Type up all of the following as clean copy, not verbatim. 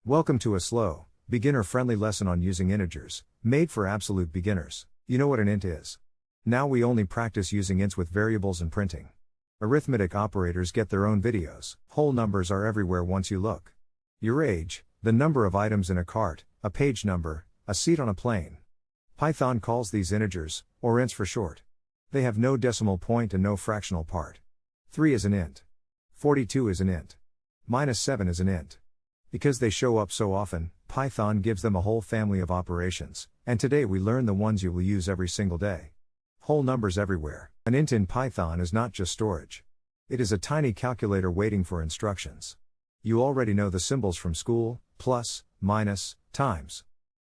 Welcome to a slow, beginner-friendly lesson on using integers, made for absolute beginners. You know what an int is. Now we only practice using ints with variables and printing. Arithmetic operators get their own videos. Whole numbers are everywhere once you look. Your age, the number of items in a cart, a page number, a seat on a plane. Python calls these integers, or ints for short. They have no decimal point and no fractional part. 3 is an int. 42 is an int. -7 is an int. Because they show up so often, Python gives them a whole family of operations, and today we learn the ones you will use every single day. Whole numbers everywhere. An int in Python is not just storage. It is a tiny calculator waiting for instructions. You already know the symbols from school: plus, minus, times.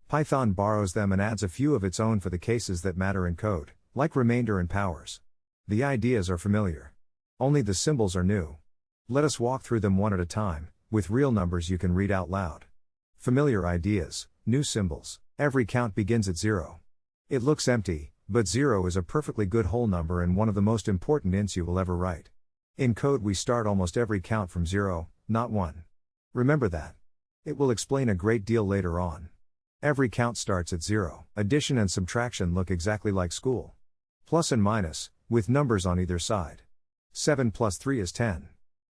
Python borrows them and adds a few of its own for the cases that matter in code, like remainder and powers. The ideas are familiar. Only the symbols are new. Let us walk through them one at a time, with real numbers you can read out loud. Familiar ideas, new symbols. Every count begins at 0. It looks empty, but 0 is a perfectly good whole number and one of the most important ints you will ever write. In code we start almost every count from 0, not 1. Remember that. It will explain a great deal later on. Every count starts at 0. Addition and subtraction look exactly like school. Plus and minus, with numbers on either side. 7 plus 3 is 10.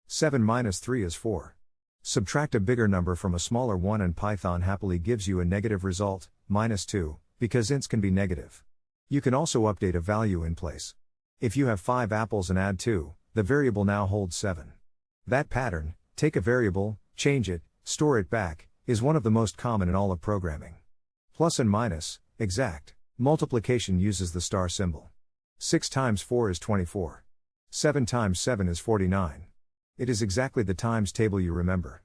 7 minus 3 is 4. Subtract a bigger number from a smaller one and Python happily gives you a negative result, -2, because ints can be negative. You can also update a value in place. If you have 5 apples and add 2, the variable now holds 7. That pattern, take a variable, change it, store it back, is one of the most common in all of programming. Plus and minus, exact. Multiplication uses the star symbol. 6 times 4 is 24. 7 times 7 is 49. It is exactly the times table you remember.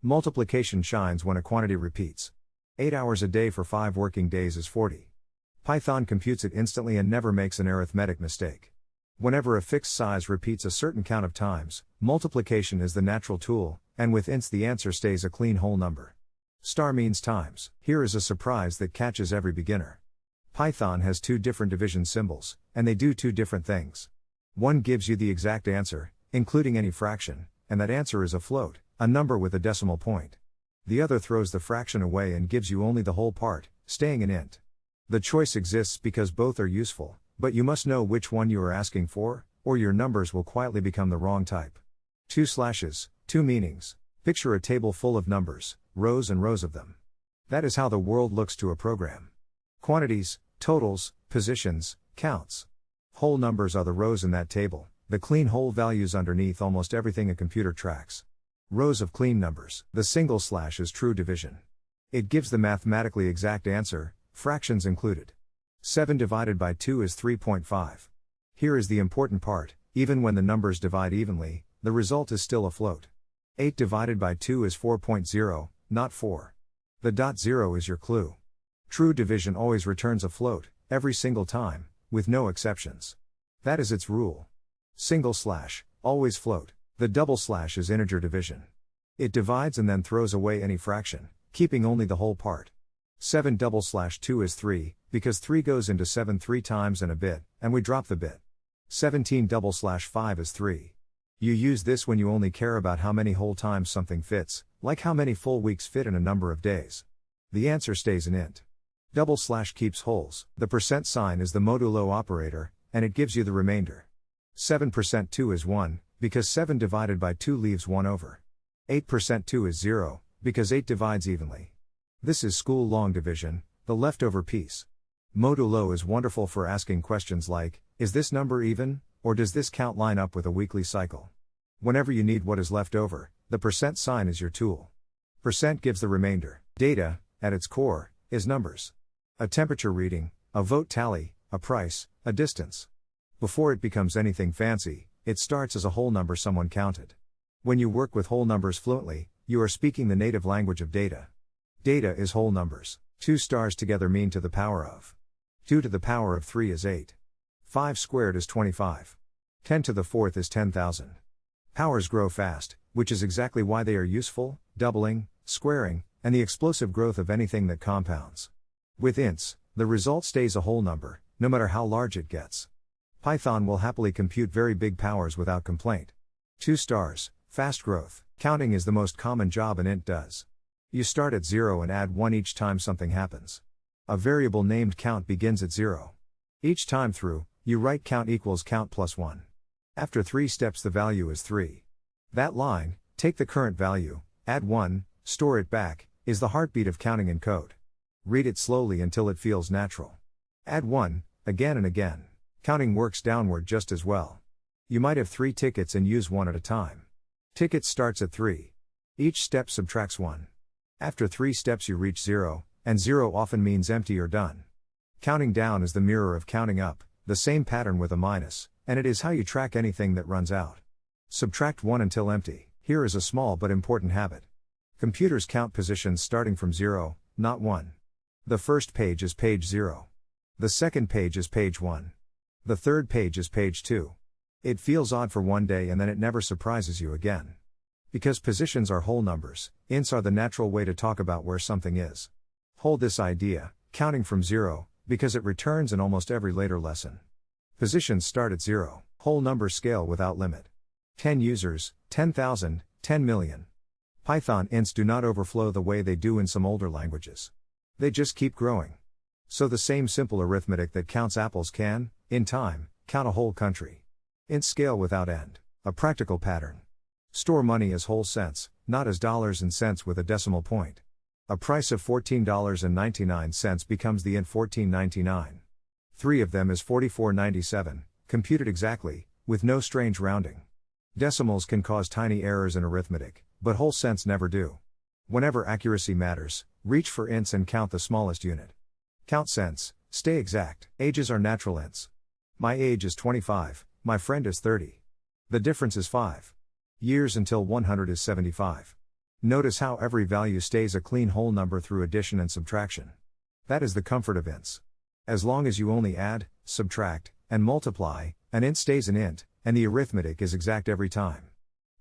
Multiplication shines when a quantity repeats. 8 hours a day for 5 working days is 40. Python computes it instantly and never makes an arithmetic mistake. Whenever a fixed size repeats a certain count of times, multiplication is the natural tool, and with ints the answer stays a clean whole number. Star means times. Here is a surprise that catches every beginner. Python has 2 different division symbols, and they do 2 different things. One gives you the exact answer, including any fraction, and that answer is a float, a number with a decimal point. The other throws the fraction away and gives you only the whole part, staying an int. The choice exists because both are useful, but you must know which one you are asking for, or your numbers will quietly become the wrong type. 2 slashes, 2 meanings. Picture a table full of numbers, rows and rows of them. That is how the world looks to a program. Quantities, totals, positions, counts. Whole numbers are the rows in that table. The clean whole values underneath almost everything a computer tracks. Rows of clean numbers. The single slash is true division. It gives the mathematically exact answer, fractions included. 7 divided by 2 is 3.5. Here is the important part: even when the numbers divide evenly, the result is still a float. 8 divided by 2 is 4.0, not 4. The .0 is your clue. True division always returns a float, every single time, with no exceptions. That is its rule. Single slash, always float. The double slash is integer division. It divides and then throws away any fraction, keeping only the whole part. 7 double slash 2 is 3, because 3 goes into 7 3 times and a bit, and we drop the bit. 17 double slash 5 is 3. You use this when you only care about how many whole times something fits, like how many full weeks fit in a number of days. The answer stays an int. Double slash keeps wholes. The percent sign is the modulo operator, and it gives you the remainder. 7% 2 is 1, because 7 divided by 2 leaves 1 over. 8% 2 is 0, because 8 divides evenly. This is school long division, the leftover piece. Modulo is wonderful for asking questions like, is this number even, or does this count line up with a weekly cycle? Whenever you need what is left over, the percent sign is your tool. Percent gives the remainder. Data, at its core, is numbers. A temperature reading, a vote tally, a price, a distance. Before it becomes anything fancy, it starts as a whole number someone counted. When you work with whole numbers fluently, you are speaking the native language of data. Data is whole numbers. 2 stars together mean to the power of. 2 to the power of 3 is 8. 5 squared is 25. 10 to the 4th is 10,000. Powers grow fast, which is exactly why they are useful: doubling, squaring, and the explosive growth of anything that compounds. With ints, the result stays a whole number, no matter how large it gets. Python will happily compute very big powers without complaint. 2 stars, fast growth. Counting is the most common job an int does. You start at 0 and add 1 each time something happens. A variable named count begins at 0. Each time through, you write count equals count plus 1. After 3 steps the value is 3. That line, take the current value, add 1, store it back, is the heartbeat of counting in code. Read it slowly until it feels natural. Add 1, again and again. Counting works downward just as well. You might have 3 tickets and use 1 at a time. Ticket starts at 3. Each step subtracts 1. After 3 steps you reach 0, and 0 often means empty or done. Counting down is the mirror of counting up, the same pattern with a minus, and it is how you track anything that runs out. Subtract 1 until empty. Here is a small but important habit. Computers count positions starting from 0, not 1. The first page is page 0. The second page is page 1. The third page is page 2. It feels odd for one day and then it never surprises you again. Because positions are whole numbers, ints are the natural way to talk about where something is. Hold this idea, counting from 0, because it returns in almost every later lesson. Positions start at 0, whole numbers scale without limit. 10 users, 10,000, 10 million. Python ints do not overflow the way they do in some older languages. They just keep growing. So the same simple arithmetic that counts apples can, in time, count a whole country. Ints scale without end. A practical pattern. Store money as whole cents, not as dollars and cents with a decimal point. A price of $14.99 becomes the int $14.99. 3 of them is $44.97, computed exactly, with no strange rounding. Decimals can cause tiny errors in arithmetic, but whole cents never do. Whenever accuracy matters, reach for ints and count the smallest unit. Count cents, stay exact. Ages are natural ints. My age is 25, my friend is 30. The difference is 5. Years until 100 is 75. Notice how every value stays a clean whole number through addition and subtraction. That is the comfort of ints. As long as you only add, subtract, and multiply, an int stays an int, and the arithmetic is exact every time.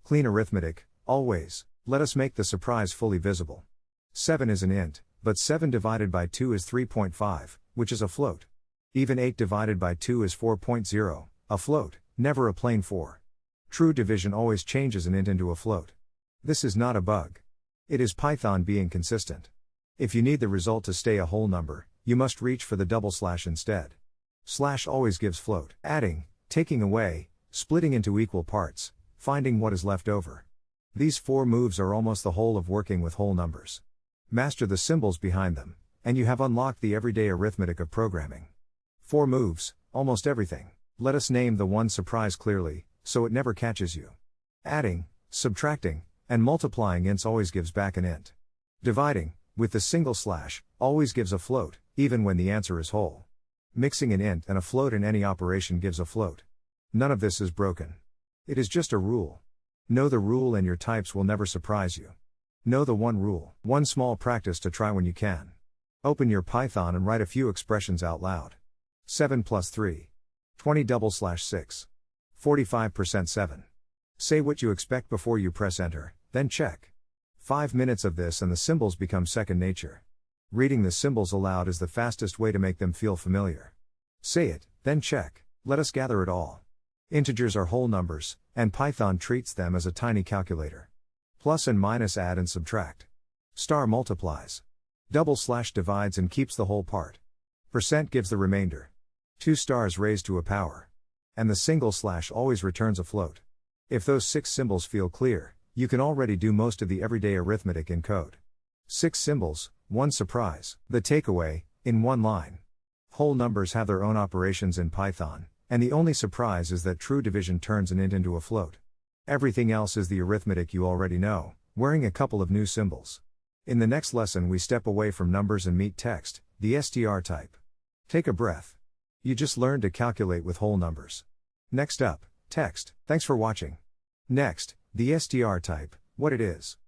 Clean arithmetic, always. Let us make the surprise fully visible. 7 is an int, but 7 divided by 2 is 3.5, which is a float. Even 8 divided by 2 is 4.0, a float, never a plain 4. True division always changes an int into a float. This is not a bug. It is Python being consistent. If you need the result to stay a whole number, you must reach for the double slash instead. Slash always gives float. Adding, taking away, splitting into equal parts, finding what is left over. These 4 moves are almost the whole of working with whole numbers. Master the symbols behind them, and you have unlocked the everyday arithmetic of programming. 4 moves, almost everything. Let us name the one surprise clearly, so it never catches you. Adding, subtracting, and multiplying ints always gives back an int. Dividing, with the single slash, always gives a float, even when the answer is whole. Mixing an int and a float in any operation gives a float. None of this is broken. It is just a rule. Know the rule and your types will never surprise you. Know the one rule. One small practice to try when you can. Open your Python and write a few expressions out loud. 7 plus 3. 20/6. 45% 7. Say what you expect before you press enter, then check. 5 minutes of this and the symbols become second nature. Reading the symbols aloud is the fastest way to make them feel familiar. Say it, then check. Let us gather it all. Integers are whole numbers, and Python treats them as a tiny calculator. Plus and minus add and subtract. Star multiplies. Double slash divides and keeps the whole part. Percent gives the remainder. 2 stars raised to a power. And the single slash always returns a float. If those 6 symbols feel clear, you can already do most of the everyday arithmetic in code. 6 symbols, 1 surprise. The takeaway, in one line. Whole numbers have their own operations in Python, and the only surprise is that true division turns an int into a float. Everything else is the arithmetic you already know, wearing a couple of new symbols. In the next lesson we step away from numbers and meet text, the str type. Take a breath. You just learned to calculate with whole numbers. Next up, text. Thanks for watching. Next, the str type, what it is.